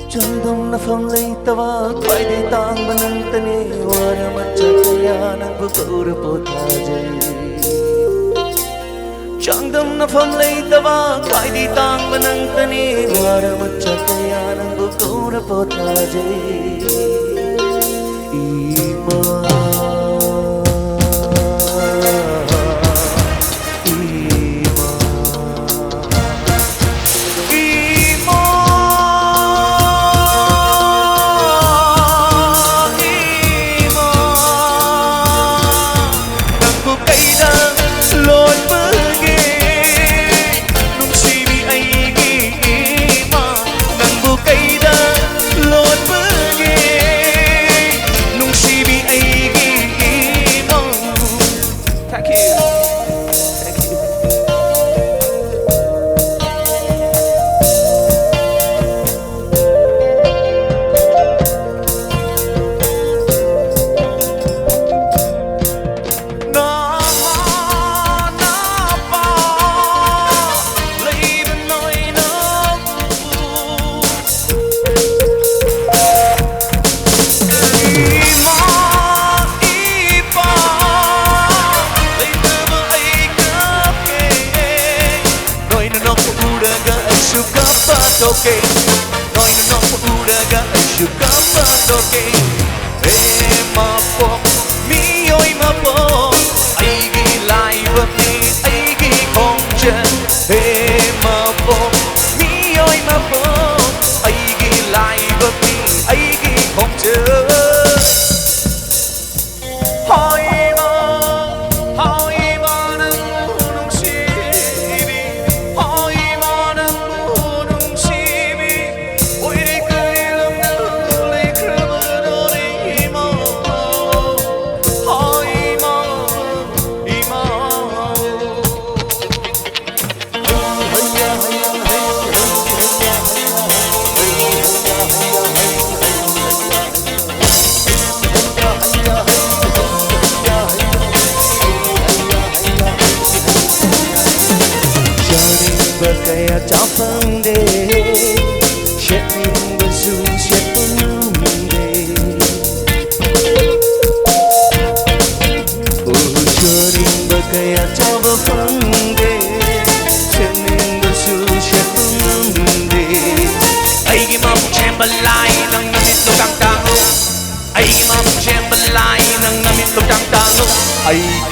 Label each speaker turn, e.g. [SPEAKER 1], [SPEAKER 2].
[SPEAKER 1] Changdam na famlay tawa Kwai di tang banang tani Wara macha kaya nang bukura potaje Changdam na famlay tawa Kwai di tang banang tani Wara macha kaya nang bukura potaje Okay, nói nó có udaga suka okay. Mapok mi oi mapok ai gi lai vấp mi ai gi không chân mapok mi oi mapok ai gi lai vấp mi ai gi không chân berkaya capang de sheting bersu shetung de ujuring berkaya capang de sheting bersu shetung de ai gi mau chamberlain nang namin to kang tango ai gi mau chamberlain nang namin to kang tango ai